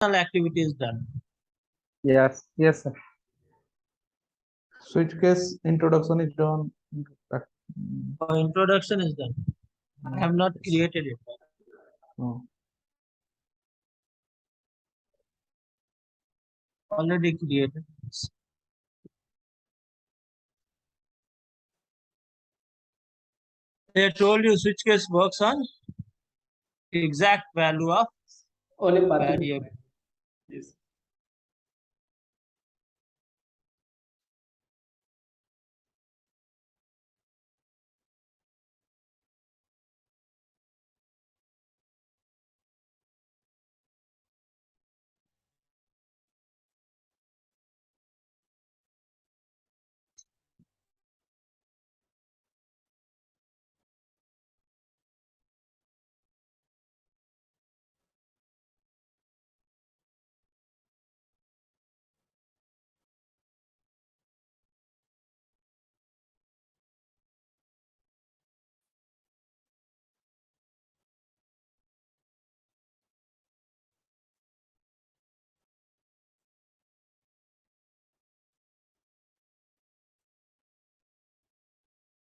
activity is done. Yes, yes, sir. Switch case introduction is done. Introduction is done. I have not created it. No. Already created. They told you switch case works on exact value of only variable. Yes.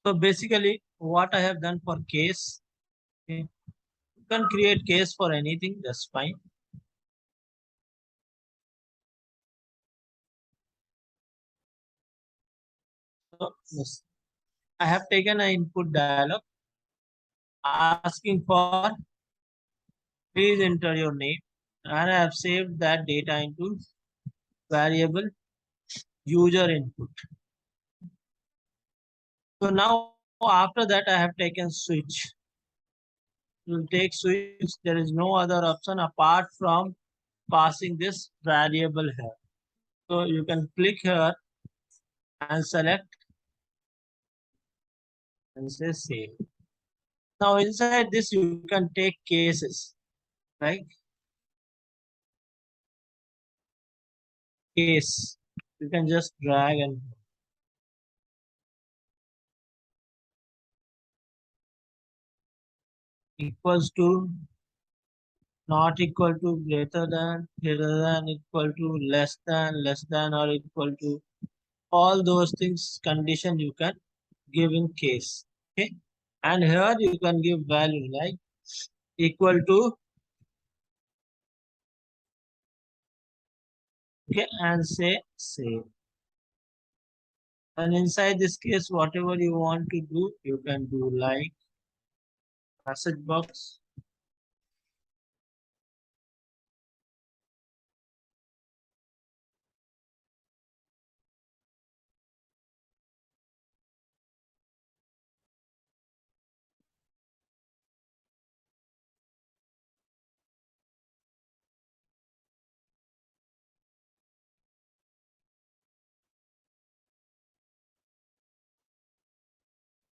So basically, what I have done for case, okay, you can create case for anything, that's fine. So yes, I have taken an input dialog asking for please enter your name, and I have saved that data into variable user input. So now after that I have taken switch. You'll take switch, there is no other option apart from passing this variable here. So you can click here and select and say save. Now inside this you can take cases, right? Case. You can just drag and equals to, not equal to, greater than, equal to, less than or equal to. All those things condition you can give in case. Okay. And here you can give value like equal to, okay, and say save. And inside this case, whatever you want to do, you can do like message box.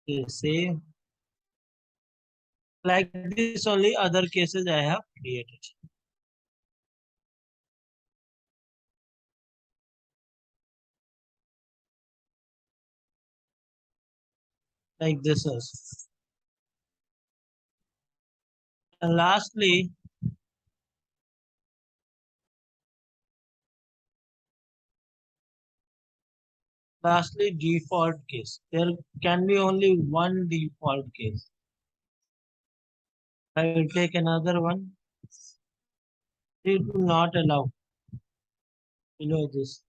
Okay, save. Like this only other cases I have created. Like this is. And lastly default case. There can be only one default case. I will take another one. It will not allow below this.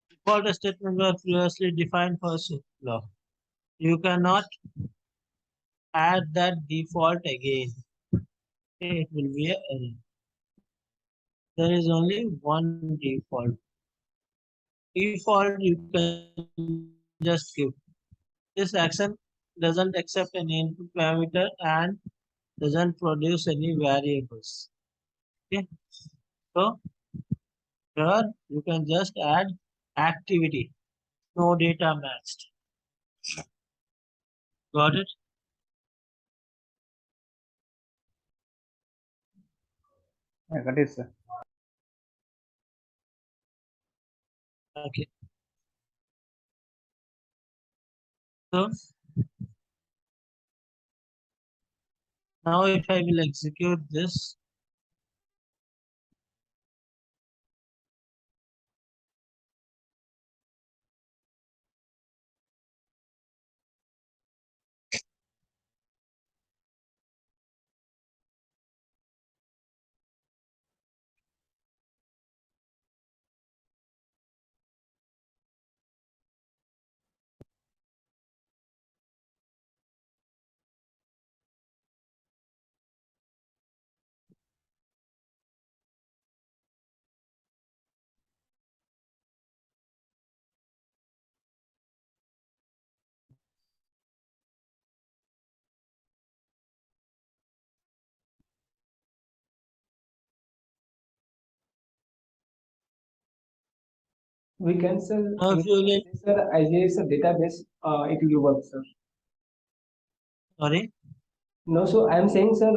Default statement was previously defined for law. You cannot add that default again. Okay, it will be an error. There is only one default. Default you can just give. This action doesn't accept any input parameter and doesn't produce any variables. Okay, so here you can just add activity, no data matched. Got it? I got it, sir. Okay. So now if I will execute this, We can sir, Now, if you will, sir, as a database, it will work, sir. sorry, No, so I am saying, sir,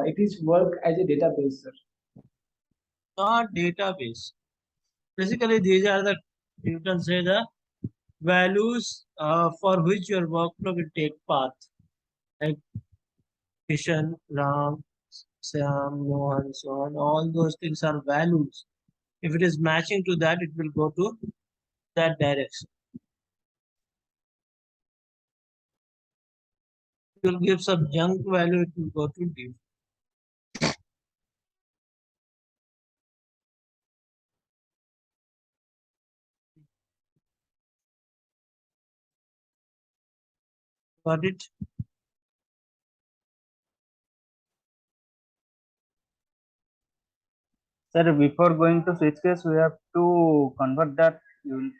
it is work as a database, sir. not database. Basically, these are the, you can say, the values for which your workflow will take path. Like Kishan, Ram, Sam, Mohan, so on. All those things are values. If it is matching to that, it will go to that direction. If you give some junk value, it will go to div. Got it? Sir, before going to switch case, we have to convert that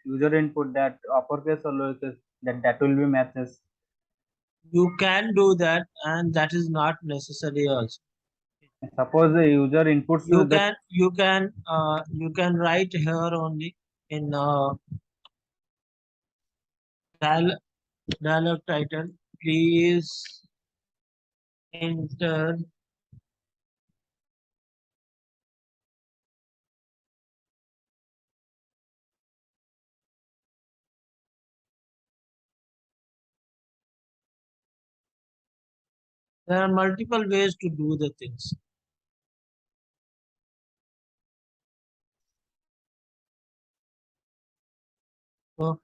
user input, that uppercase or lowercase, that will be matches. You can do that, and that is not necessary also. Suppose the user inputs the You can write here only in dialog title. Please enter there are multiple ways to do the things. So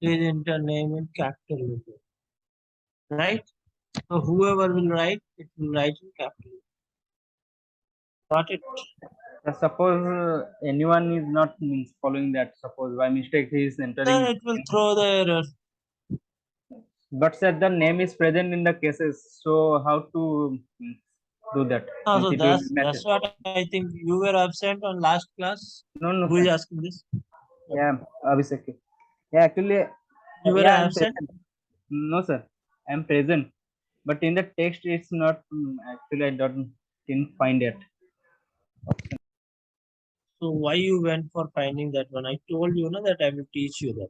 please enter name in capital letter. Right? So whoever will write, it will write in capital. Got it? suppose anyone is not following that. Suppose by mistake he is Then entering, it will throw the error. but sir, the name is present in the cases. So how to do that? No, so It will be that's matches. what I think. You were absent on last class. No, Who is sir. asking this? Yeah, Abhishek. Yeah, actually, You were yeah, I'm absent. present. No, sir, I'm present. But in the text, it's not. Actually, I didn't find it. So why you went for finding that one? I told you that I will teach you that.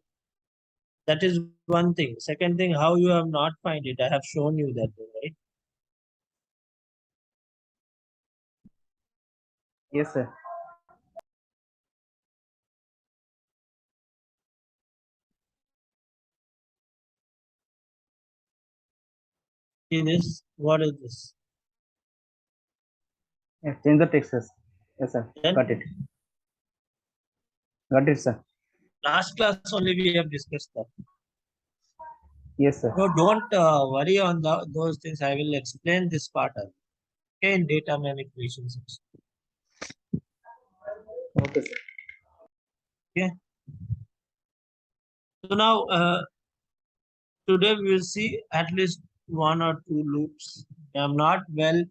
That is one thing. Second thing, how you have not find it. I have shown you that, right? Yes, sir. See this? What is this? Yeah, change the text, sir. Yes, sir. Then Got it. Got it, sir. last class only we have discussed that. Yes, sir. No, don't worry on those things. I will explain this part in data manipulation section. Okay, sir. Okay. So now today we will see at least one or two loops. I am not well,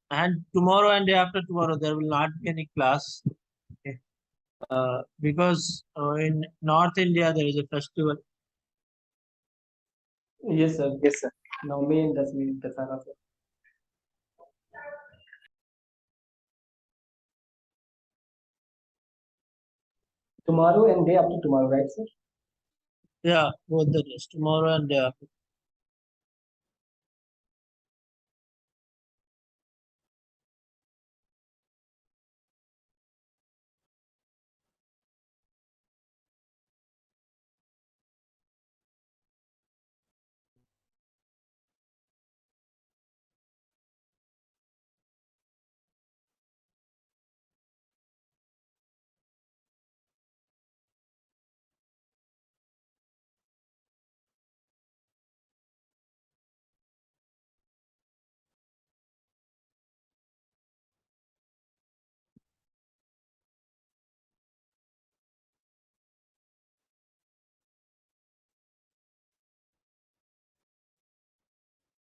and tomorrow and day after tomorrow there will not be any class. Okay. Because in North India there is a festival. Yes, sir. Yes, sir. Navami and Dasmi, Dasara, sir. Tomorrow and day after tomorrow, right, sir? Yeah, both the days, tomorrow and day after.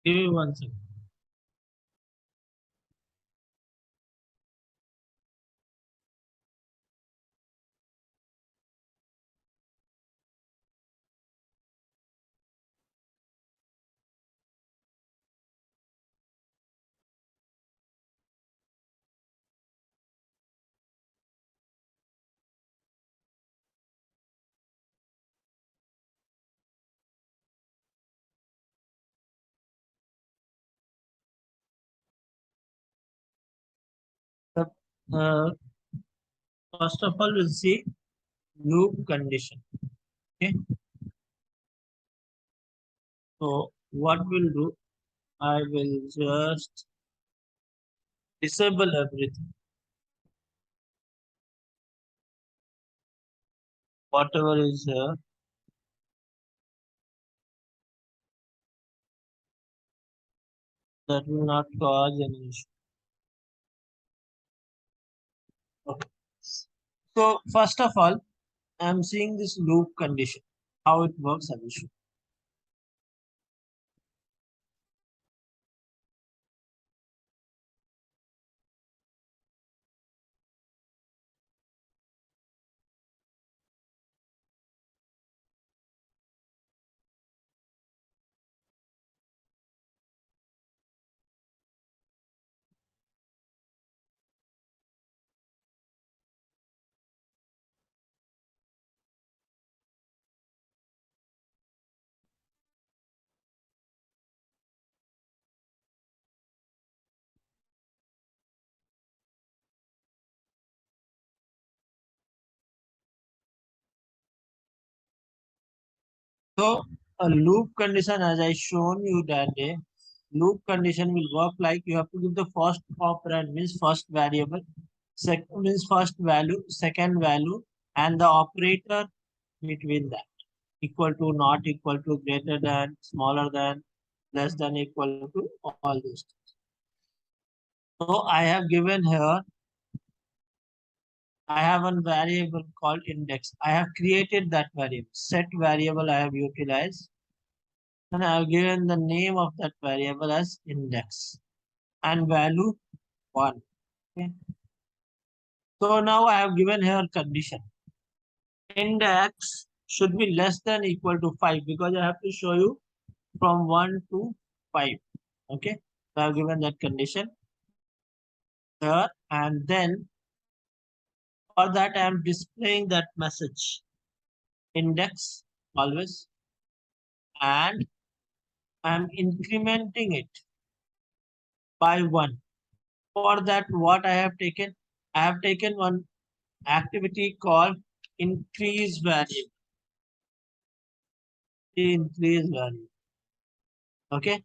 Give me 1 second. First of all, we'll see loop condition. Okay. So what we'll do, I will just disable everything. Whatever is here. That will not cause any issue. Okay. So first of all, I'm seeing this loop condition, how it works, I will show. So a loop condition, as I shown you that day, loop condition will work like you have to give the first operand, means first variable, second means first value, second value, and the operator between that, equal to, not equal to, greater than, smaller than, less than, equal to, all those things. So I have given here, I have one variable called index. I have created that variable, set variable I have utilized, and I have given the name of that variable as index and value 1. Okay. So now I have given here condition. Index should be less than equal to 5 because I have to show you from 1 to 5. Okay. So I have given that condition here, and then for that I am displaying that message index always, and I am incrementing it by 1. For that, what I have taken one activity called increase value. Increase value. Okay.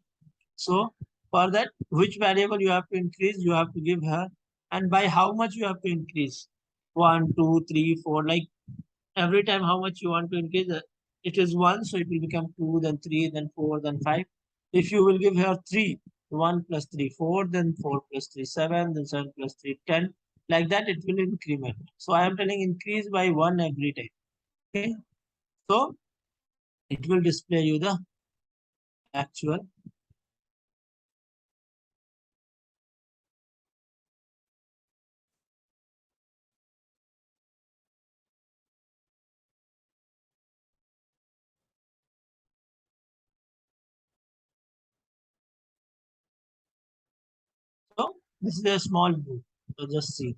So for that, which variable you have to increase, you have to give her, and by how much you have to increase. 1, 2, 3, 4. Like every time how much you want to increase, it is 1, so it will become 2, then 3, then 4, then 5. If you will give her 3, 1 plus 3, 4, then 4 plus 3, 7, then 7 plus 3, 10. Like that, it will increment. So I am telling increase by 1 every time. Okay. So it will display you the actual. So this is a small group. So just see.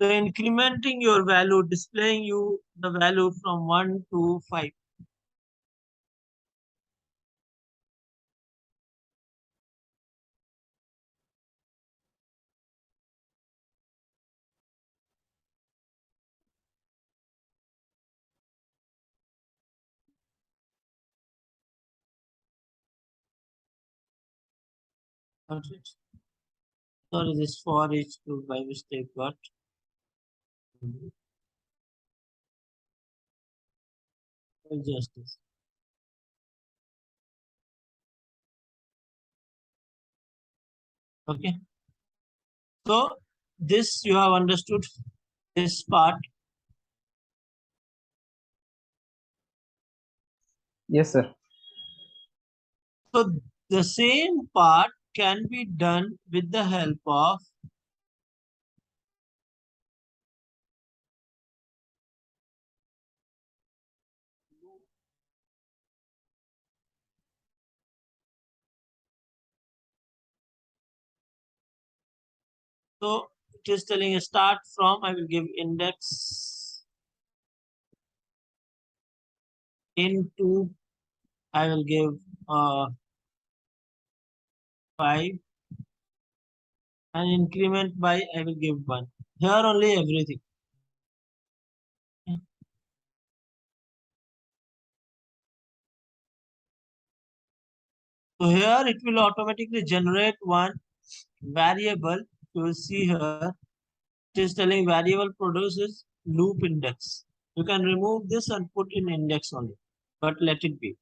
So incrementing your value, displaying you the value from 1 to 5. Okay. Sorry, this for each to by mistake got. Just this. Okay. So this you have understood this part. Yes, sir. So the same part can be done with the help of so it is telling a start from, I will give index into, I will give 5, and increment by I will give 1. Here only everything. So here it will automatically generate one variable. You will see here it is telling variable produces loop index. You can remove this and put in index only, but let it be.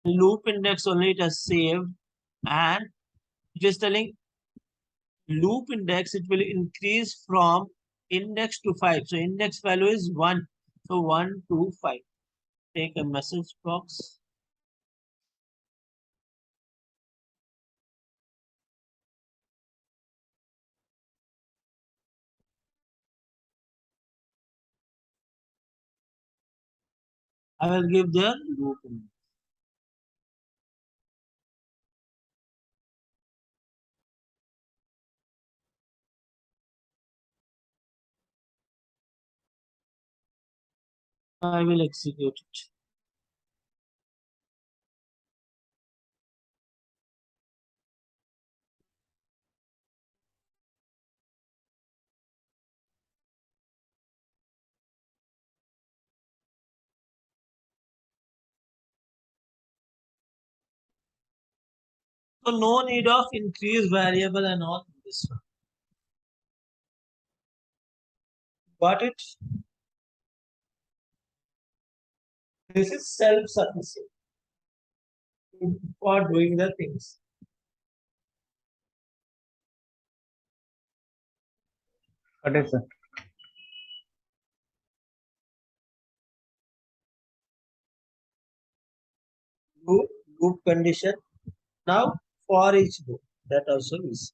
Loop index only it has saved, and it is telling loop index it will increase from index to 5. So index value is 1. So 1 to 5. Take a message box. I will give their loop index. I will execute it. So no need of increase variable and all this one. Got it? This is self-sufficient for doing the things. Got it, sir. Loop condition. Now for each loop, that also is.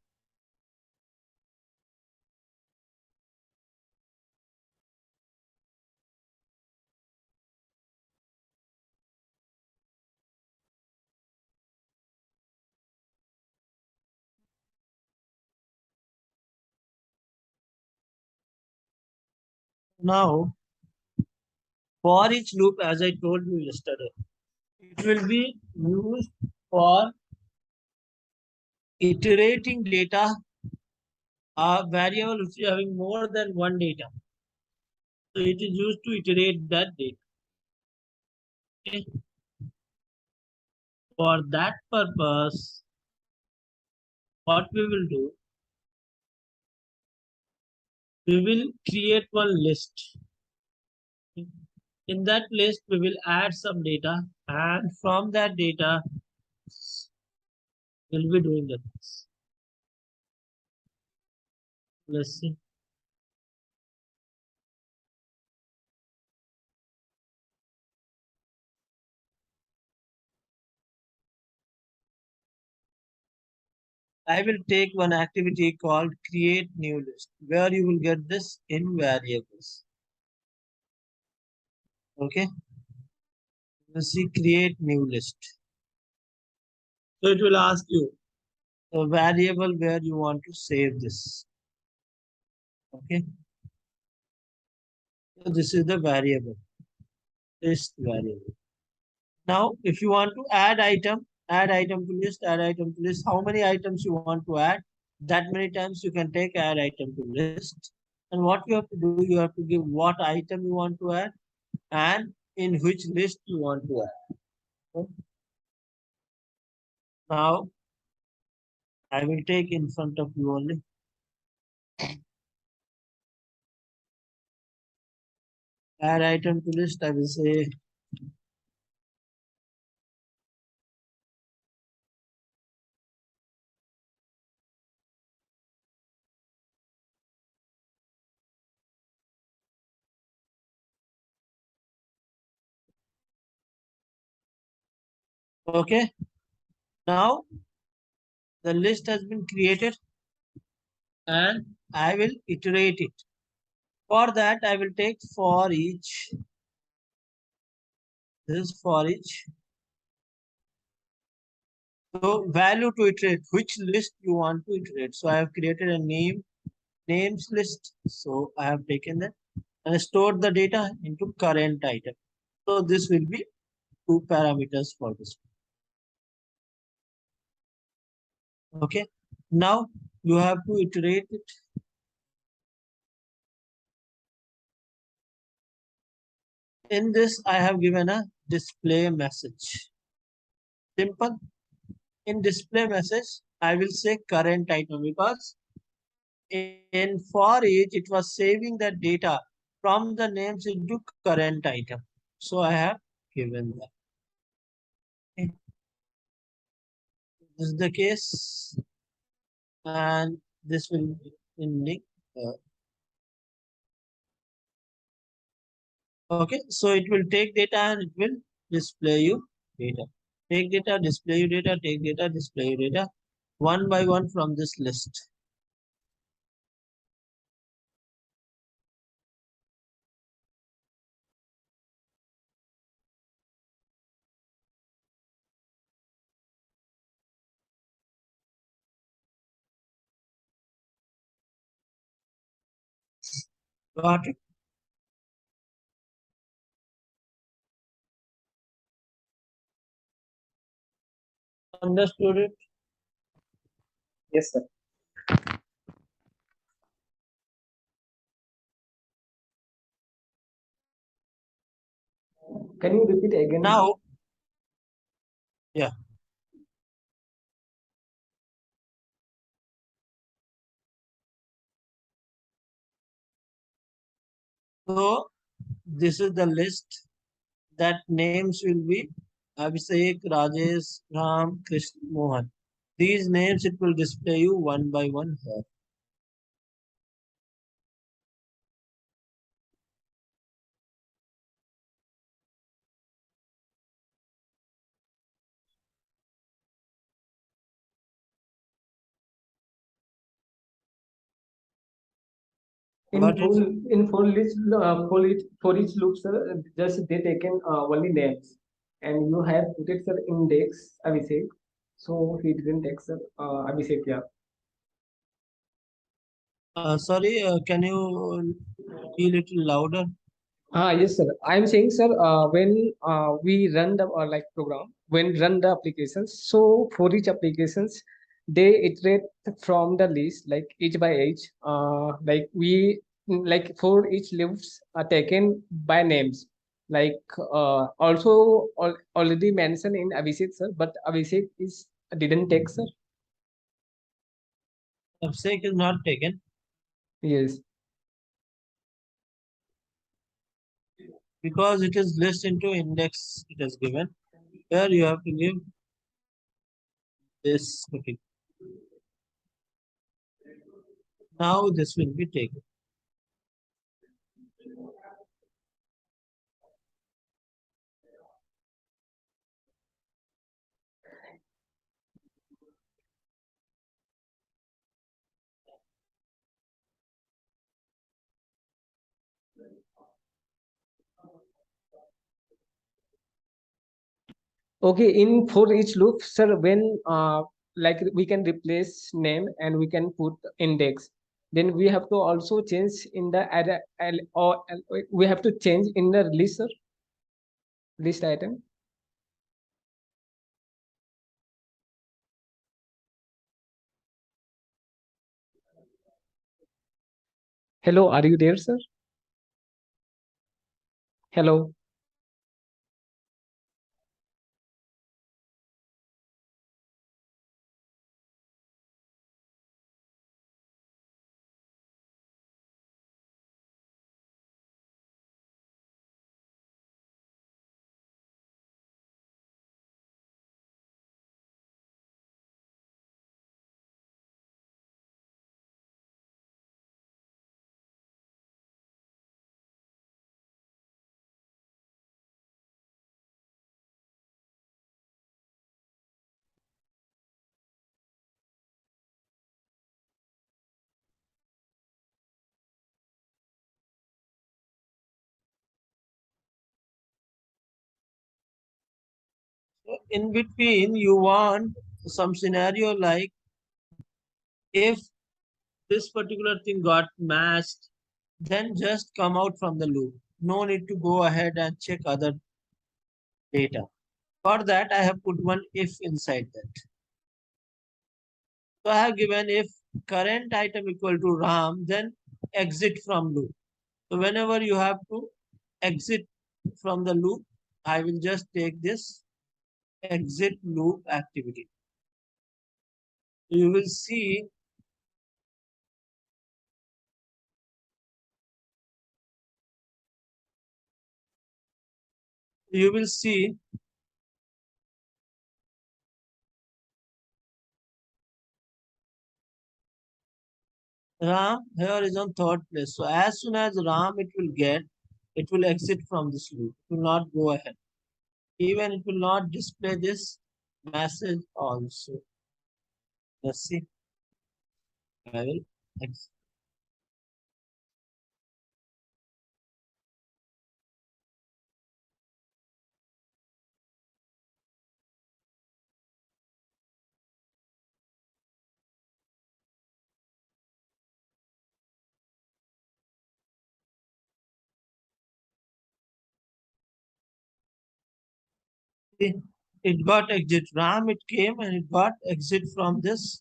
Now for each loop, as I told you yesterday, it will be used for iterating data, a variable which is having more than one data. So it is used to iterate that data. Okay. For that purpose, what we will do, we will create one list. In that list, we will add some data, and from that data, we'll be doing the things. Let's see. I will take one activity called create new list, where you will get this in variables. Okay. Let's see, create new list. So it will ask you a variable where you want to save this. Okay. So this is the variable. List variable. Now, if you want to add item to list, add item to list. How many items you want to add? That many times you can take add item to list. And what you have to do, you have to give what item you want to add and in which list you want to add. Okay. Now, I will take in front of you only. Add item to list, I will say okay. Now the list has been created and I will iterate it. For that, I will take for each. This is for each. So value to iterate, which list you want to iterate. So I have created a names list. So I have taken that and stored the data into current item. So this will be 2 parameters for this. Okay. Now You have to iterate it. In this, I have given a display message. Simple. In display message, I will say current item because in for each it was saving the data from the names into current item. So I have given that. Okay. This is the case, and this will be in the okay. So it will take data and it will display you data. Take data, display you data, take data, display you data, one by one from this list. Got it? Understood it? Yes, sir. Can you repeat again? Now, yeah. So this is the list that names will be Abhishek, Rajesh, Ram, Krishna, Mohan. These names it will display you one by one here. In Got it? for each loop, sir, just they taken only names, and you have put it, sir, index Abhishek. So he didn't take, sir, Abhishek. Yeah. Sorry, can you be a little louder? Yes, sir. I'm saying, sir, when we run the like program, when run the applications, so for each applications, they iterate from the list, like each by each. Like we like for each loops are taken by names. Like also already mentioned in Abhishek, sir, but Abhishek is didn't take, sir. Abhishek is not taken Yes. because it is list into index it is given. Here you have to give this. Okay. Now this will be taken. Okay, in for each loop, sir, when like we can replace name and we can put index, then we have to also change in the we have to change in the list, sir, list item. Hello, are you there, sir? Hello. So in between, you want some scenario like if this particular thing got matched, then just come out from the loop. No need to go ahead and check other data. For that, I have put one if inside that. So I have given if current item equal to RAM, then exit from loop. So whenever you have to exit from the loop, I will just take this exit loop activity. You will see you will see RAM here is on third place. So as soon as RAM it will exit from this loop. It will not go ahead. Even it will not display this message also. Let's see. I will exit. It got exit RAM, it came and it got exit from this.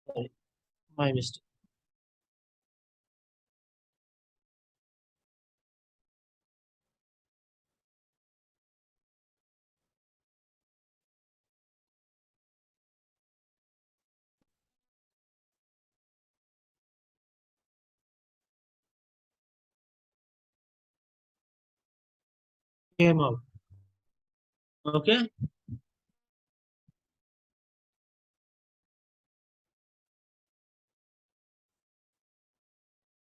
Sorry, my mistake. Came out. Okay.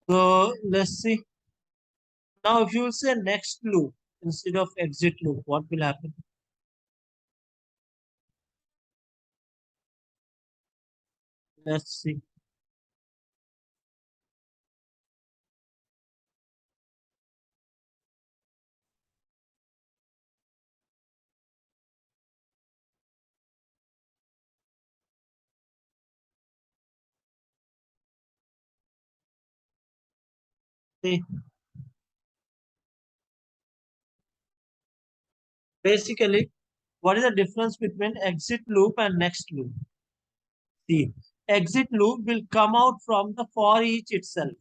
So let's see. Now if you will say next loop instead of exit loop, what will happen? Let's see. See, basically, what is the difference between exit loop and next loop? See, exit loop will come out from the for each itself.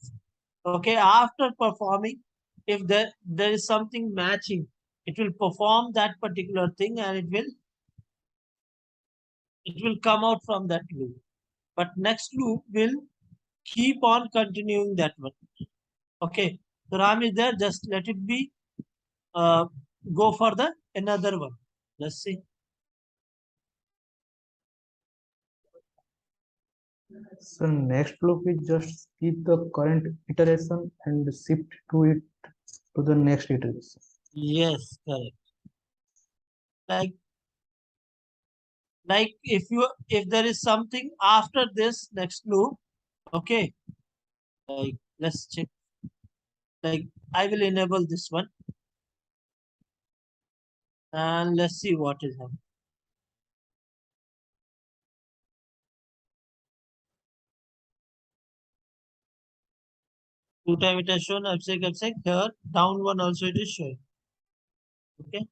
Okay, after performing, if there is something matching, it will perform that particular thing and it will come out from that loop. But next loop will keep on continuing that one. Okay, so RAM is there, just let it be. Go for the another one. Let's see. So next loop is just keep the current iteration and shift to it to the next iteration. Yes, correct. Like if there is something after this next loop, okay, like let's check. Like I will enable this one and let's see what is happening. Two time it has shown absec here, down one also it is showing. Okay.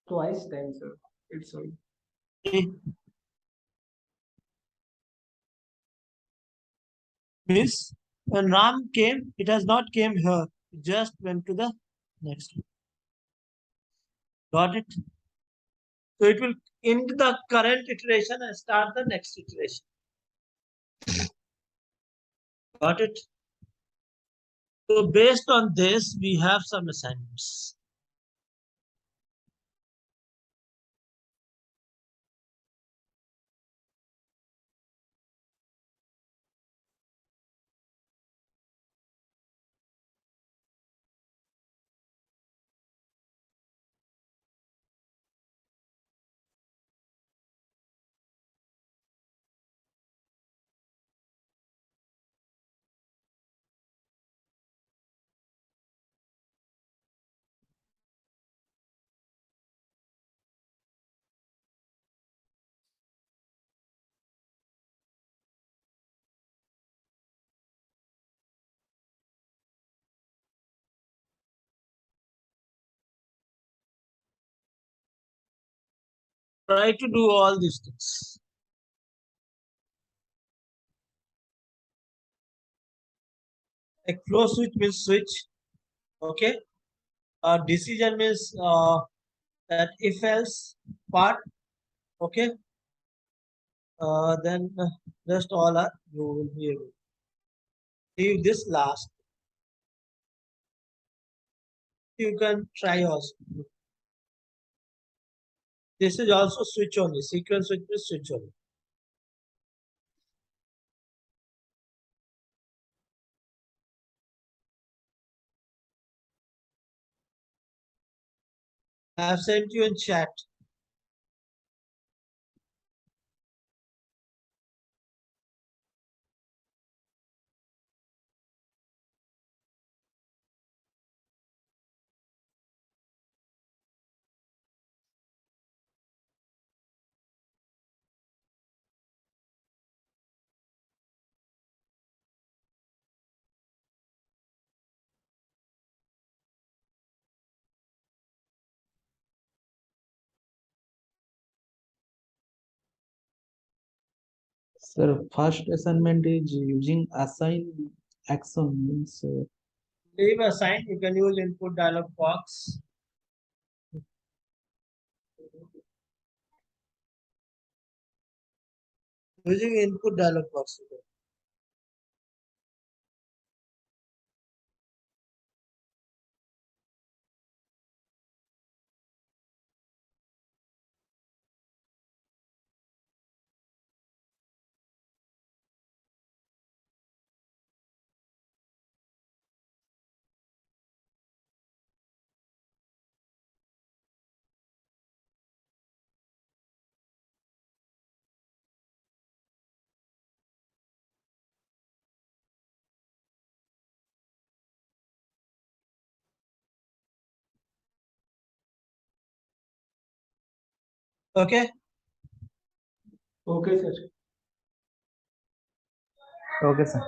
Twice time, sir. It's all. Okay. Means when RAM came, it has not came here. It just went to the next loop. Got it? So it will end the current iteration and start the next iteration. Got it? So based on this, we have some assignments. Try to do all these things. Like flow switch means switch. Okay. Decision means that if else part. Okay. Then just all are you will be able. Leave this last. You can try also. This is also switch only. Sequence switch is switch only. I have sent you in chat. Sir, first assignment is using assign action means Leave a sign. You can use input dialog box. Using input dialog box. Okay. Okay, sir. Okay, sir.